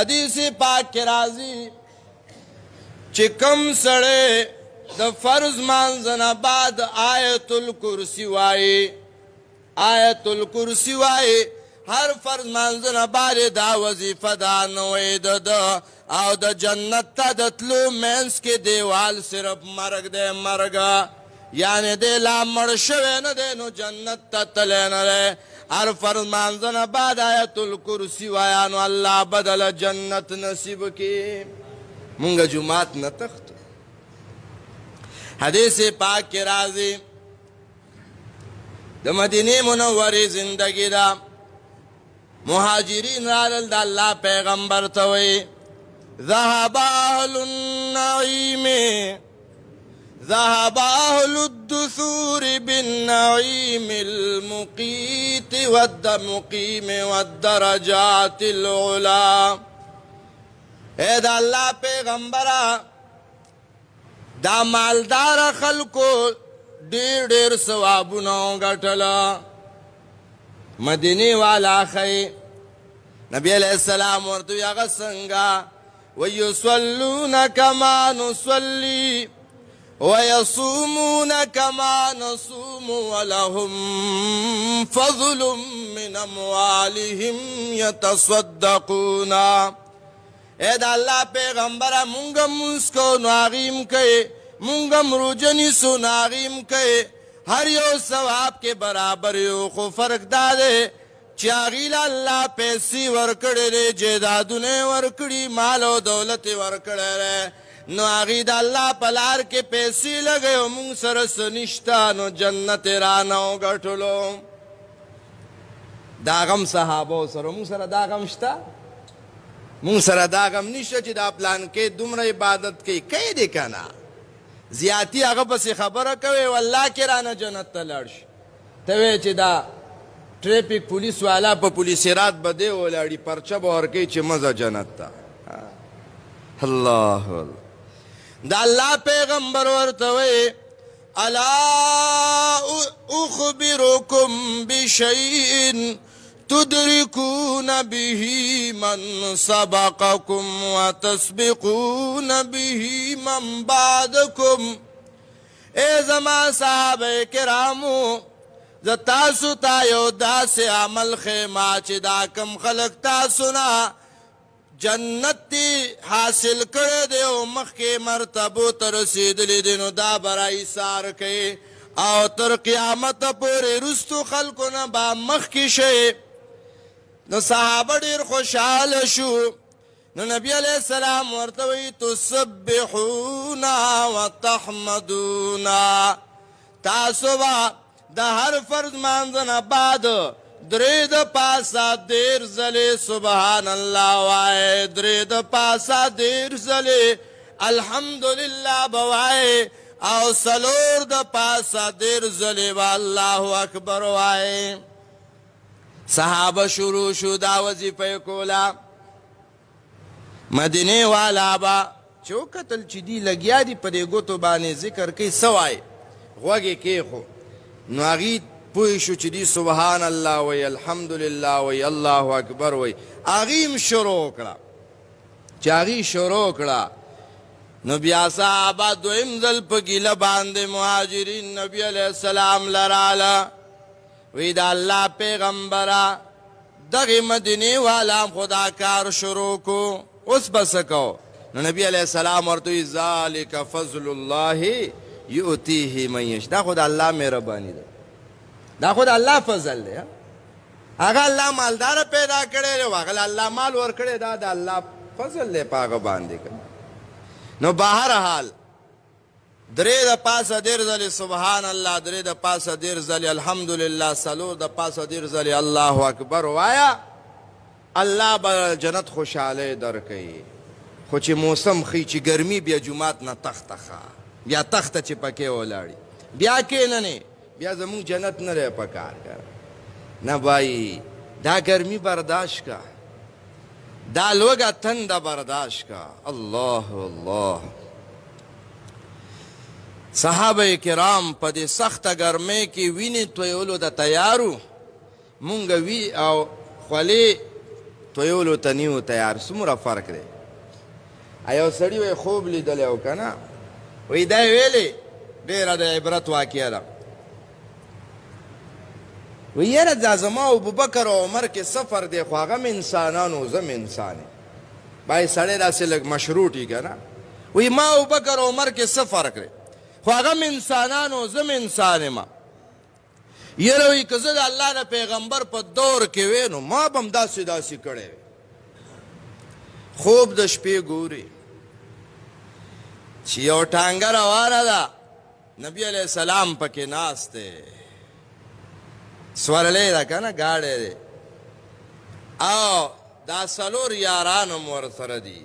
حدیث پاک کے راضی چکم سڑے دا فرض مانزنا بعد آیت الکرسی وائی آیت الکرسی وائی ہر فرض مانزنا بارے دا وظیفہ دا نوئی دا او دا جنت تا دتلو مینس کے دیوال صرف مرگ دے مرگا یعنی دے لا مرشوے نا دے نو جنت تا تلے نا دے ہر فرض مانزنا بعد آیت الکرسی وایا نو اللہ بدل جنت نصیب کی منگا جماعت نتخت حدیث پاک کے راضی دا مدینی منوری زندگی دا مہاجرین رالل دا اللہ پیغمبر توئی ذہب اہل النعیم ذہب اہل الدثور بالنعیم المقیت والمقیم والدرجات العلا اے دا اللہ پیغمبرہ دا مالدار خلقو دیر دیر ثوابونو گٹلا مدینی والا خی نبی علیہ السلام ورطوی اغا سنگا وَيُصَلُّونَ كَمَا نُصَلِّي وَيَصُومُونَ كَمَا نَصُومُ وَلَهُمْ فَضْلٌ مِّنْ أَمْوَالِهِمْ يَتَصَدَّقُونَ اے دا اللہ پیغمبرہ مونگا مسکو ناغیم کئے مونگا مروجنی سو ناغیم کئے ہر یو ثواب کے برابر یو خو فرق دادے چاغیل اللہ پیسی ورکڑے رے جیدادونے ورکڑی مال و دولت ورکڑے رے نو آغید اللہ پلار کے پیسی لگے مونگ سرس نشتا نو جنت رانو گٹلو داغم صحابو سرو مونگ سر داغم شتا مونگ سر داغم نشتا چی دا پلان کے دمر عبادت کی کئی دیکھنا زیادتی آگا پسی خبر کوئے واللہ کرانا جنت تلرش توے چی دا ٹریپک پولیس والا پا پولیسیرات بدے اولاڑی پرچہ بورکی چی مزا جنت تا اللہ دا اللہ پیغمبر ورطوئے الا اخبرکم بشیئن تدرکون به من سبقکم وتسبقون به من بعدکم اے زمان صحابہ کرامو ز تاسو تایو دا سے عمل خیمہ چی دا کم خلق تاسونا جنت تی حاصل کرده و مخ کے مرتبو ترسید لیدنو دا برائی سار کے او تر قیامت پوری رستو خلقونا با مخ کی شئے نو صحابہ دیر خوشحال شو نو نبی علیہ السلام ورطوی تسبحونا و تحمدونا تاسوبا دا ہر فرض مانزن بعد درید پاسا دیر زلی سبحان اللہ وائے درید پاسا دیر زلی الحمدللہ بوائے او سلور دا پاسا دیر زلی واللہ اکبر وائے صحابہ شروع شو دا وظیفہ کولا مدینی والا با چو قتل چی دی لگیا دی پدے گو تو بانے ذکر کی سوائے غوگے کے خو نو آغید پوشو چی دی سبحان اللہ وی الحمدللہ وی اللہ اکبر وی آغیم شروع کرا چی آغی شروع کرا نو بیا صحابہ دو امزل پکی لباندے مہاجرین نبی علیہ السلام لرالا وی دا اللہ پیغمبرہ دغی مدینی والا خدا کار شروع کو اس بسکو نو نبی علیہ السلام ورطوی ذالک فضل اللہ یؤتیہ من یشاء دا خود اللہ مہربانی دا دا خود اللہ فضل دے اگر اللہ مالدار پیدا کرے لے اگر اللہ مال ور کرے دا اللہ فضل دے پاک باندے کر نو بہرحال درے دا پاس دیر زلی سبحان اللہ درے دا پاس دیر زلی الحمدللہ سلور دا پاس دیر زلی اللہ اکبر وایا اللہ با جنت خوشحالے در کئی خوچی موسم خی چی گرمی بیا جماعت نا تخت خوا بیا تخت چی پکے اولاڑی بیا کے ننے بیا زمون جنت نہ رہ پکار کر نہ بھائی دا گرمی برداشت کا دا لوگا تندہ برداشت کا اللہ اللہ صحابہ کرام پا دی سخت گرمے کی وینی تویولو دا تیارو مونگا وی او خوالی تویولو ته نیو تیار څومره فرق دی یو سړي وی خوب لیدلی و که نه وی دا یې ویلې ډېره د عبرت واقعه ده وی یاره دا زما ابوبکر او عمر کې څه فرق دی خو هغه م انسانان و زه م انسان یم باید سړی داسې لږ مشروط وي که نه وی ما ابوبکر او عمر کې څه فرق دی خو هغه م انسانان و زه م انسان یم یاره وی که زه د الله د پیغمبر په دور کې وی نو ما به هم داسې داسې کړی وی خوب د شپې ګوري چې یو ټانګه روانه ده نبی علیه السلام پکې ناست دی سورلی ده که نه ګاډی دی او دا څلور یاران هم ورسره دي